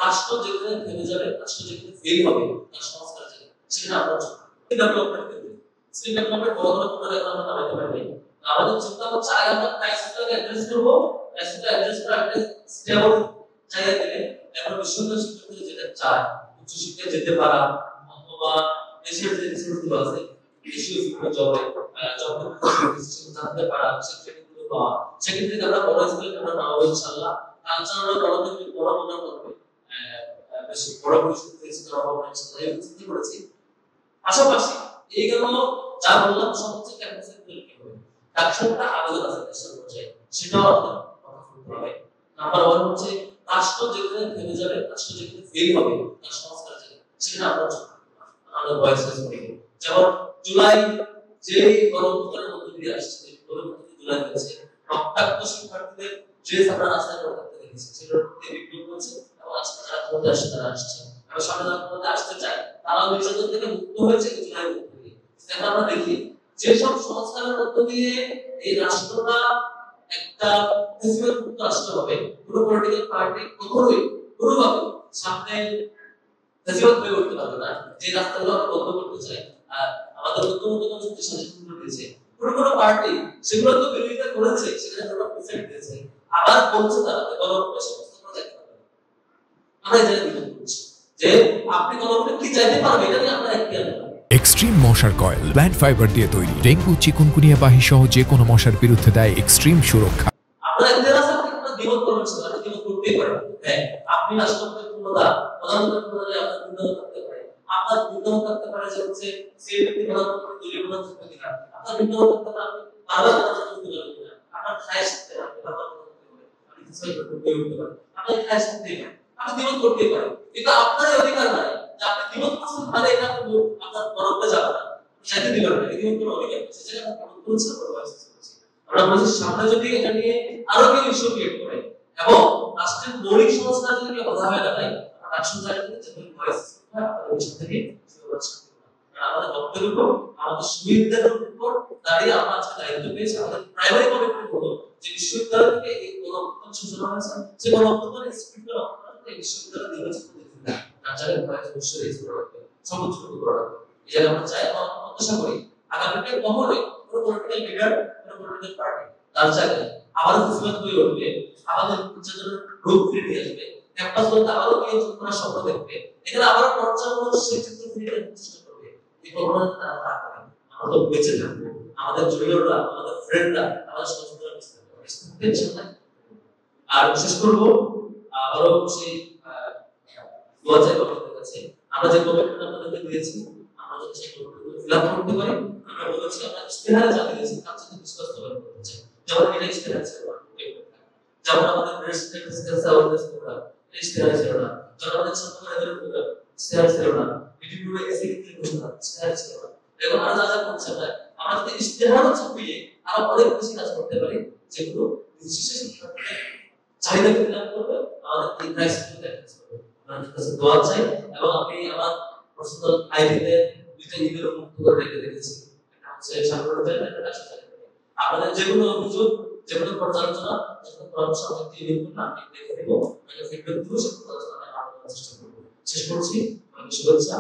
রাষ্ট্র যেখানে থেমে যাবে, রাষ্ট্র যেখানে ফেল হবে, তার সংস্কার যেখানে, সেখানে আমরা ডেভেলপমেন্ট করতে স্কিল ডেভেলপমেন্ট বড় বড় করে আমরা নামাইতে পারি। আমাদের চিন্তা হচ্ছে আগে আমরা ক্রাইসিসটাকে অ্যাড্রেস করব, ক্রাইসিসটা অ্যাড্রেস করে একটা স্টেবল জায়গা দিলে আমরা বিশ্ববিদ্যালয় শিক্ষার্থী যেটা চায় উচ্চ শিক্ষায় যেতে পারা অথবা দেশের যে রিসোর্সগুলো আছে দেশীয় শিক্ষা জবে জব জানতে পারা, সেক্ষেত্রে পাওয়া, সেক্ষেত্রে আমরা বড় স্কুলে আমরা নাও ইনশাআল্লাহ কালচারাল বড় করবে বেশি বড় পরিস্থিতি ফেস করা হবে ইনশাআল্লাহ এই চিন্তা করেছি। পাশাপাশি এইগুলো যা বললাম সব হচ্ছে ক্যাম্পাসের তৈরি হবে, ডাকশনটা আবেদন আছে দেশের পর্যায়ে, সেটাও আমাদের কথা বলতে হবে। নাম্বার 1 হচ্ছে রাষ্ট্র যেখানে থেমে যাবে, রাষ্ট্র যেখানে ফেল হবে, তার সংস্কার যেখানে, সেখানে আমরা ভয়েস রেজ করি। যেমন জুলাই যে গণঅভ্যুত্থানের মধ্যে দিয়ে আসছে, জুলাই হয়েছে রক্তাক্ত শিক্ষার্থীদের ড্রেস আমরা রাস্তায় পড়ে থাকতে দেখেছি, সেটার প্রতি বিপ্লব হচ্ছে এবং আজকে যারা মধ্যে আসছে তারা আসছে, আমরা সামনে যারা মধ্যে আসতে চাই তারাও নির্যাতন থেকে মুক্ত হয়েছে জুলাই মুক্ত হয়ে। এখন আমরা দেখি যেসব সংস্কারের মধ্য দিয়ে এই রাষ্ট্রটা একটা ফেসিবাদ মুক্ত রাষ্ট্র হবে, কোনো পলিটিক্যাল পার্টি কখনোই কোনোভাবে সামনে ফেসিবাদ হয়ে উঠতে পারবে না। যে রাস্তাগুলো আমরা বন্ধ করতে চাই, আর আমাদের নতুন শাসন দিয়েছে কোনো পার্টি সেগুলো তো বিরোধিতা করেছে, সেখানে আমরা প্রেসেন্ট দিয়েছে, আবার বলছে তারা গণভোটে সমস্ত করা যাইতে পারবে। আমরা এটা বিরোধ করছি যে আপনি গণভোটে কি চাইতে পারবেন, এটা নিয়ে আমরা একটি এক্সট্রিম মশার কয়েল প্ল্যান্ট ফাইবার দিয়ে তৈরি, ডেঙ্গু চিকুনগুনিয়া বাহি সহ যে কোনো মশার বিরুদ্ধে দেয় এক্সট্রিম সুরক্ষা। আমরা এদের আছে আমরা দিবত করবেন, সেটা দিবত করতেই পারেন। হ্যাঁ, আপনি রাষ্ট্রপতির ক্ষমতা, প্রধানমন্ত্রীর ক্ষমতা আপনার বিন্দু থাকতে পারে, আপনার বিন্দু থাকতে পারে যে হচ্ছে সিএমপি প্রধানমন্ত্রী দলীয় প্রধান থাকতে কিনা, আপনার বিন্দু থাকতে পারে আপনি আলাদা প্রধানমন্ত্রী হতে পারেন কিনা, আপনার খায় সাথে আপনি প্রধানমন্ত্রী হতে পারেন, আপনি কিছু করতে পারেন, আপনার খায় সাথে আপনি দিবত করতেই পারেন, কিন্তু আপনার অধিকার নাই যে আপনি দিবত করছেন তাহলে এটা আপনার বরফে যাবে না, সেটা দিবেন না, এই দিবত কোনো অধিকার নেই, সেটা আমরা বলছি আমরা বলছি সামনে যদি এটা নিয়ে আরো কেউ ইস্যু ক্রিয়েট করে এবং রাষ্ট্রের মৌলিক সংস্কার যদি বাধা হয়ে দাঁড়ায়, রাষ্ট্র জায়গাতে যে ভয়েস ওই থেকে আমাদের বক্তব্য আমাদের সুবিধার উপর দাঁড়িয়ে আমরা আজকে দায়িত্ব পেয়েছি। আমাদের প্রাইমারি কমিটমেন্ট হলো যে বিশ্ববিদ্যালয় থেকে এই গণঅভ্যুত্থান সূচনা হয়েছে, সে গণঅভ্যুত্থানের স্পিডটা এই বিশ্ববিদ্যালয় নির্বাচন করতে না তার জায়গায় ভয়েস অবশ্যই রেজ করা হবে, সর্বোচ্চ করা হবে। এই জায়গায় আমরা চাই এবং প্রত্যাশা করি আগামীতে কখনোই কোনো পলিটিক্যাল লিডার পলিটিক্যাল পার্টি তার জায়গায় আবার ফেসিবাদ হয়ে উঠবে, আমাদের উচ্চতর রূপ ফিরে আসবে, ক্যাম্পাস বলতে আবারও নিয়ন্ত্রণ করার স্বপ্ন দেখবে, এখানে আবারও টর্চার সেই চিত্র ফিরে চেষ্টা করবে। এই প্রবণতা তারা থাকবে, আমরা তো বেঁচে থাকবো, আমাদের জুনিয়ররা, আমাদের ফ্রেন্ডরা, আমাদের সহযোগিতা করতে আর বিশেষ করবো আবারও সেই দোয়া চাই আপনাদের কাছে, আমরা যে কমিটমেন্ট আপনাদেরকে দিয়েছি আমরা যদি সেই কমিটমেন্ট ফিল আপ করতে পারি, আমরা বলেছি আমরা ইস্তেহারে যা দিয়েছি তার সাথে বিশ্বাস করতে চাই, যেমন এটা ইস্তেহার ছিল না, যেমন আমাদের ব্রেস্ট ক্যান্সার অ্যাওয়ারনেস প্রোগ্রাম ইস্তেহার ছিল না, যেমন আমাদের ছাত্রদের প্রোগ্রাম ইস্তেহার ছিল না, বিডিপি এসিকে প্রোগ্রাম ইস্তেহার ছিল না। এখন আমরা যা যা করছি আমরা যদি ইস্তেহারও ছাপিয়ে আরো অনেক বেশি কাজ করতে পারি যেগুলো বিশেষ শিক্ষার্থীদের চাহিদা পূরণ করবে, আমাদের এই ক্রাইসিসকে অ্যাড্রেস করবে। আপনাদের কাছে দোয়া চাই এবং আমি আমার পার্সোনাল আইডিতে দুইটা ইমেল মুক্ত করে রেখে দিয়েছি, একটা হচ্ছে সাংবাদিকদের একটা রাষ্ট্রীয় আপনাদের যেগুলো অভিযোগ, যেগুলো পর্যালোচনা, যেগুলো পরামর্শ আমাকে ইমেল করুন, আমি দেখে দেব, আমি ফিডব্যাক দেব, সেগুলো আলোচনা করার চেষ্টা করব। শেষ করছি, শুভেচ্ছা।